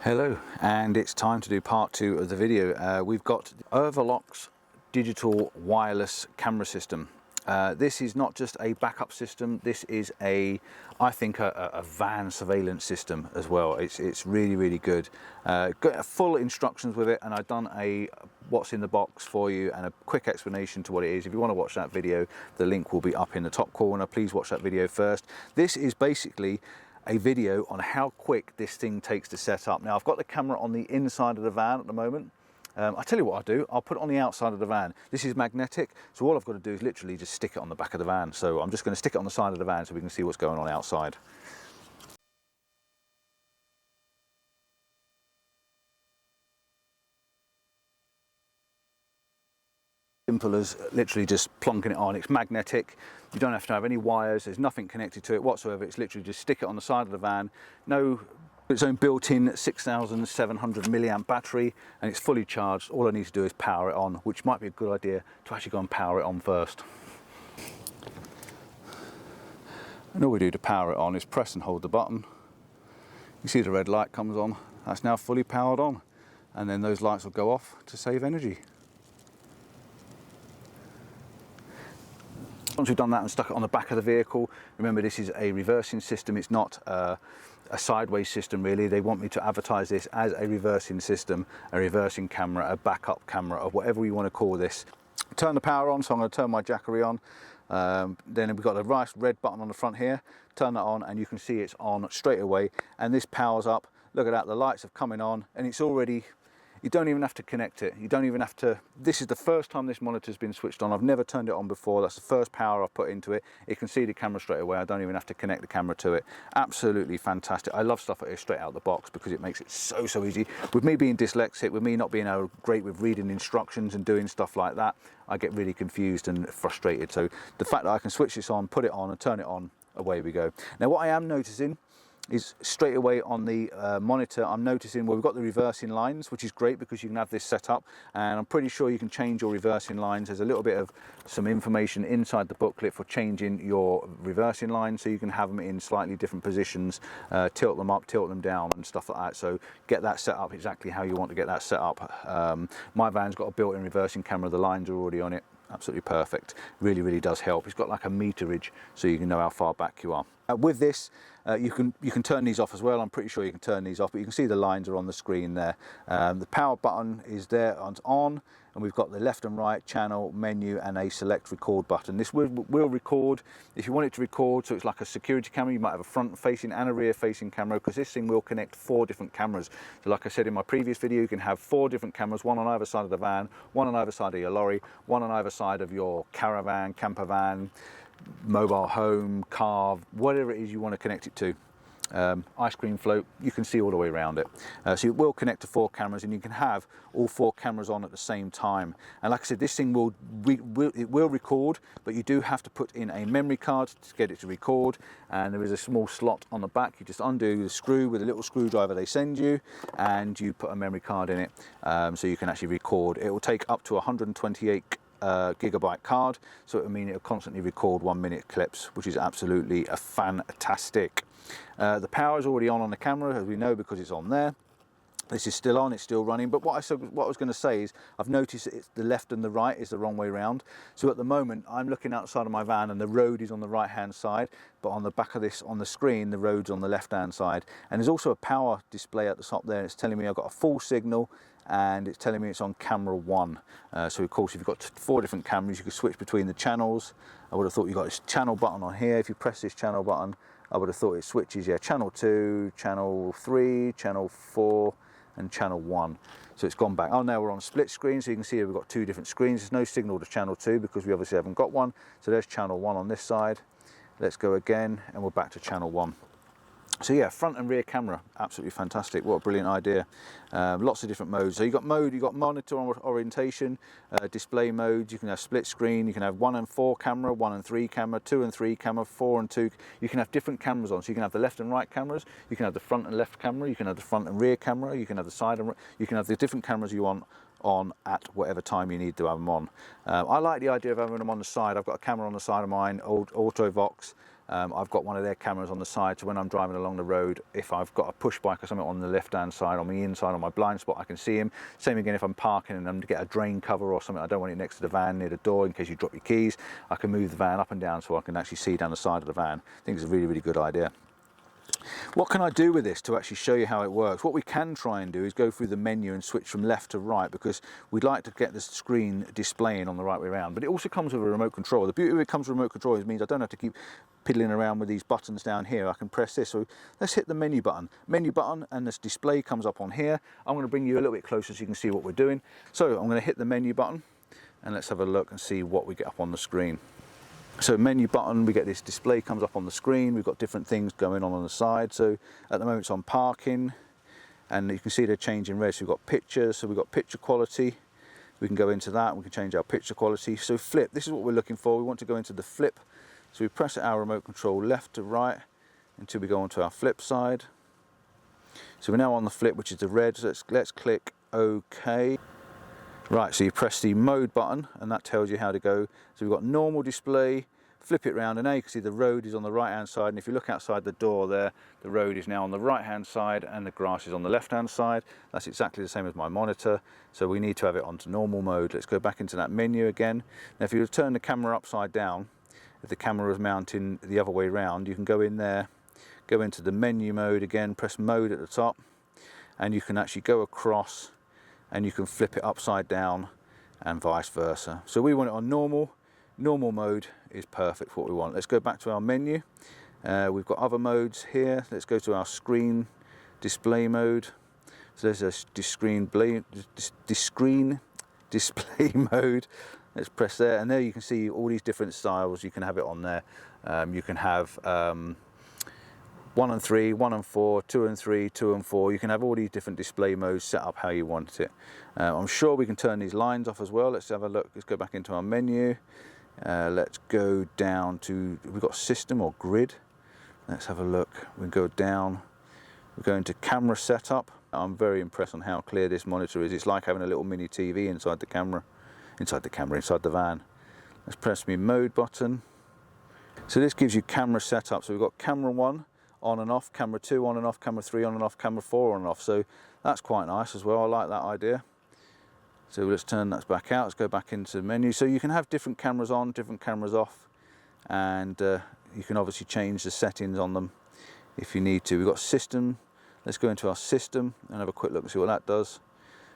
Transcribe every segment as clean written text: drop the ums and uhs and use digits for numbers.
Hello, and it's time to do part 2 of the video. We've got the Urvolax digital wireless camera system. This is not just a backup system, this is I think a van surveillance system as well. It's really good. Got full instructions with it, and I've done a what's in the box for you and a quick explanation to what it is. If you want to watch that video, the link will be up in the top corner. Please watch that video first. This is basically a video on how quick this thing takes to set up. Now, I've got the camera on the inside of the van at the moment. I'll tell you what I'll do, I'll put it on the outside of the van. This is magnetic, so all I've got to do is literally just stick it on the back of the van. So I'm just going to stick it on the side of the van so we can see what's going on outside. Simple as literally just plonking it on. It's magnetic, you don't have to have any wires, there's nothing connected to it whatsoever. It's literally just stick it on the side of the van. Its own built-in 6,700 milliamp battery, and it's fully charged. All I need to do is power it on, which might be a good idea to actually go and power it on first. And all we do to power it on is press and hold the button. You see the red light comes on, that's now fully powered on, and then those lights will go off to save energy. Once we've done that and stuck it on the back of the vehicle, remember this is a reversing system, it's not a sideways system really. They want me to advertise this as a reversing system, a reversing camera, a backup camera, or whatever you want to call this. Turn the power on, so I'm going to turn my Jackery on. Then we've got the nice red button on the front here. Turn that on and you can see it's on straight away, and this powers up. Look at that, the lights have coming on, and it's already, you don't even have to connect it. You don't even have to, this is the first time this monitor's been switched on. I've never turned it on before. That's the first power I've put into it. It can see the camera straight away. I don't even have to connect the camera to it. Absolutely fantastic. I love stuff like this straight out of the box because it makes it so easy. With me being dyslexic, with me not being great with reading instructions and doing stuff like that, I get really confused and frustrated. So the fact that I can switch this on, put it on and turn it on, away we go. Now what I am noticing is straight away on the monitor, I'm noticing, well, we've got the reversing lines, which is great because you can have this set up, and I'm pretty sure you can change your reversing lines. There's a little bit of some information inside the booklet for changing your reversing lines, so you can have them in slightly different positions, tilt them up, tilt them down and stuff like that. So get that set up exactly how you want to get that set up. My van's got a built-in reversing camera, the lines are already on it. Absolutely perfect. Really does help. It's got like a meterage so you can know how far back you are. With this, you can turn these off as well. I'm pretty sure you can turn these off, but you can see the lines are on the screen there. The power button is there, it's on, and we've got the left and right channel menu and a select record button. This will record if you want it to record, so it's like a security camera. You might have a front facing and a rear facing camera, because this thing will connect 4 different cameras. So like I said in my previous video, you can have 4 different cameras, one on either side of the van, one on either side of your lorry, one on either side of your caravan, campervan, mobile home, car, whatever it is you want to connect it to. Ice cream float, you can see all the way around it. So it will connect to 4 cameras, and you can have all 4 cameras on at the same time. And like I said, this thing will record, but you do have to put in a memory card to get it to record, and there is a small slot on the back. You just undo the screw with a little screwdriver they send you, and you put a memory card in it, so you can actually record. It will take up to 128 gigabyte card, so it will mean it'll constantly record 1-minute clips, which is absolutely fantastic. The power is already on the camera, as we know, because it's on there. This is still on, it's still running. But what I was going to say is, I've noticed that it's the left and the right is the wrong way around. So at the moment, I'm looking outside of my van and the road is on the right hand side, but on the back of this, on the screen, the road's on the left hand side. And there's also a power display at the top there. It's telling me I've got a full signal, and it's telling me it's on camera 1. So of course, if you've got 4 different cameras, you can switch between the channels. I would have thought you've got this channel button on here. If you press this channel button, I would have thought it switches, yeah, channel 2, channel 3, channel 4, and channel 1. So it's gone back. Oh, now we're on split screen, so you can see we've got 2 different screens. There's no signal to channel 2 because we obviously haven't got one. So there's channel 1 on this side. Let's go again, and we're back to channel 1. So yeah, front and rear camera, absolutely fantastic. What a brilliant idea. Lots of different modes. So you've got monitor orientation, display modes. You can have split screen, you can have 1 and 4 camera, 1 and 3 camera, 2 and 3 camera, 4 and 2. You can have different cameras on. So you can have the left and right cameras, you can have the front and left camera, you can have the front and rear camera, you can have the side and you can have the different cameras you want on at whatever time you need to have them on. I like the idea of having them on the side. I've got a camera on the side of mine, old Autovox. I've got one of their cameras on the side, so when I'm driving along the road, if I've got a push bike or something on the left-hand side, on the inside, on my blind spot, I can see him. Same again if I'm parking and I'm to get a drain cover or something, I don't want it next to the van near the door in case you drop your keys. I can move the van up and down so I can actually see down the side of the van. I think it's a really, really good idea. What can I do with this to actually show you how it works? What we can try and do is go through the menu and switch from left to right, because we'd like to get the screen displaying on the right way around. But it also comes with a remote control. The beauty of it comes with a remote control means I don't have to keep piddling around with these buttons down here. I can press this. So let's hit the menu button, and this display comes up on here. I'm going to bring you a little bit closer so you can see what we're doing. So I'm going to hit the menu button, and let's have a look and see what we get up on the screen. So menu button, we get this display comes up on the screen. We've got different things going on the side. So at the moment it's on parking, and you can see they're changing red. So we've got pictures, so we've got picture quality. We can go into that, we can change our picture quality. So flip, this is what we're looking for. We want to go into the flip. So we press our remote control left to right until we go onto our flip side. So we're now on the flip, which is the red. So let's click OK. Right, so you press the mode button and that tells you how to go. So we've got normal display, flip it round, and now you can see the road is on the right hand side, and if you look outside the door there, the road is now on the right hand side and the grass is on the left hand side. That's exactly the same as my monitor, so we need to have it onto normal mode. Let's go back into that menu again. Now if you turn the camera upside down, if the camera is mounting the other way round, you can go in there, go into the menu mode again, press mode at the top, and you can actually go across and you can flip it upside down and vice versa. So we want it on normal. Normal mode is perfect for what we want. Let's go back to our menu. We've got other modes here. Let's go to our screen display mode. So there's a screen display mode. Let's press there, and there you can see all these different styles. You can have it on there. You can have 1 and 3, 1 and 4, 2 and 3, 2 and 4. You can have all these different display modes set up how you want it. I'm sure we can turn these lines off as well. Let's have a look. Let's go back into our menu. Let's go down to, we've got system or grid. Let's have a look. We can go down. We're going to camera setup. I'm very impressed on how clear this monitor is. It's like having a little mini TV inside the van. Let's press my mode button. So this gives you camera setup. So we've got camera 1 on and off, camera 2 on and off, camera 3 on and off, camera 4 on and off. So that's quite nice as well. I like that idea. So let's turn that back out. Let's go back into the menu. So you can have different cameras on, different cameras off, and you can obviously change the settings on them if you need to. We've got system. Let's go into our system and have a quick look and see what that does.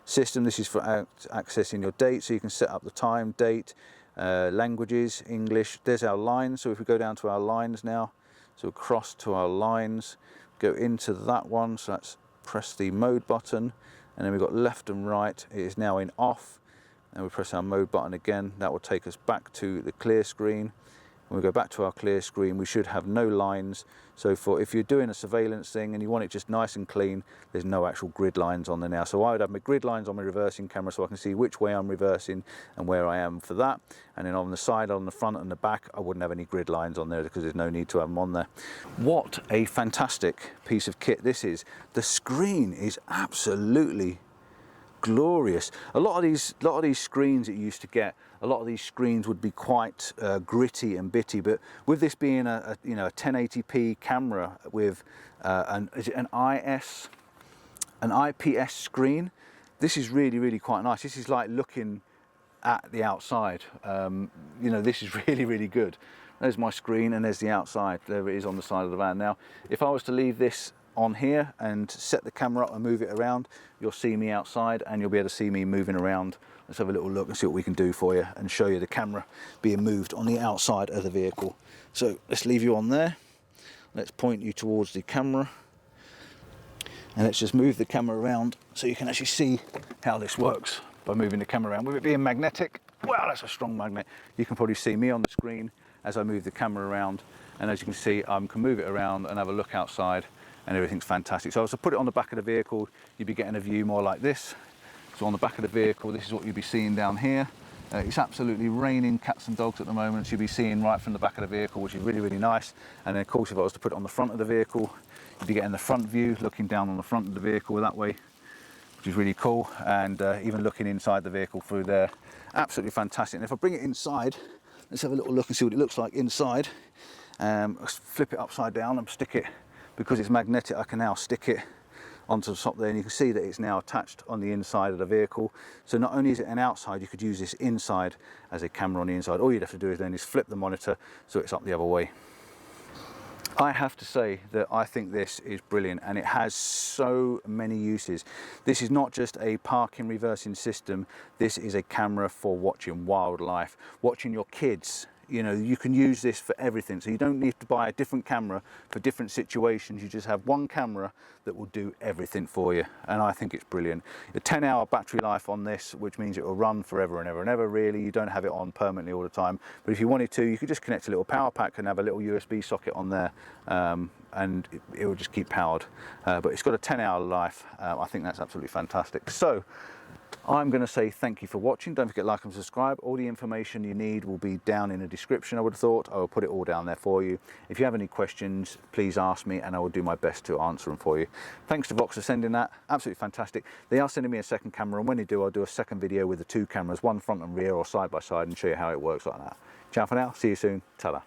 System, this is for accessing your date, so you can set up the time, date, languages, English. There's our lines. So if we go down to our lines now, so across to our lines, go into that one, so let's press the mode button, and then we've got left and right. It is now in off, and we press our mode button again. That will take us back to the clear screen. When we go back to our clear screen, we should have no lines. So for if you're doing a surveillance thing and you want it just nice and clean, there's no actual grid lines on there now. So I would have my grid lines on my reversing camera so I can see which way I'm reversing and where I am for that. And then on the side, on the front and the back, I wouldn't have any grid lines on there because there's no need to have them on there. What a fantastic piece of kit this is. The screen is absolutely glorious. A lot of these screens that you used to get, a lot of these screens would be quite gritty and bitty, but with this being a 1080p camera with an IPS screen, this is really quite nice. This is like looking at the outside. This is really good. There's my screen and there's the outside. There it is on the side of the van. Now, if I was to leave this on here and set the camera up and move it around, you'll see me outside and you'll be able to see me moving around. Let's have a little look and see what we can do for you and show you the camera being moved on the outside of the vehicle. So let's leave you on there. Let's point you towards the camera and let's just move the camera around so you can actually see how this works by moving the camera around. With it being magnetic, wow, that's a strong magnet. You can probably see me on the screen as I move the camera around, and as you can see, I can move it around and have a look outside, and everything's fantastic. So to put it on the back of the vehicle, you'd be getting a view more like this. So on the back of the vehicle, this is what you'd be seeing down here. It's absolutely raining cats and dogs at the moment, so you'll be seeing right from the back of the vehicle, which is really nice. And then of course, if I was to put it on the front of the vehicle, you'd be getting the front view, looking down on the front of the vehicle that way, which is really cool. And even looking inside the vehicle through there, absolutely fantastic. And if I bring it inside, let's have a little look and see what it looks like inside. Flip it upside down and stick it, because it's magnetic, I can now stick it onto the top there, and you can see that it's now attached on the inside of the vehicle. So not only is it an outside, you could use this inside as a camera on the inside. All you'd have to do is then flip the monitor so it's up the other way. I have to say that I think this is brilliant, and it has so many uses. This is not just a parking reversing system, this is a camera for watching wildlife, watching your kids. You know, you can use this for everything, so you don't need to buy a different camera for different situations. You just have one camera that will do everything for you, and I think it's brilliant. A 10-hour battery life on this, which means it will run forever and ever and ever, really. You don't have it on permanently all the time, but if you wanted to, you could just connect a little power pack and have a little USB socket on there, and it will just keep powered. But it's got a 10-hour life. I think that's absolutely fantastic. So I'm going to say thank you for watching. Don't forget to like and subscribe. All the information you need will be down in the description, I would have thought. I will put it all down there for you. If you have any questions, please ask me and I will do my best to answer them for you. Thanks to Vox for sending that. Absolutely fantastic. They are sending me a second camera, and when they do, I'll do a second video with the two cameras, one front and rear or side by side, and show you how it works like that. Ciao for now. See you soon. Ta-da.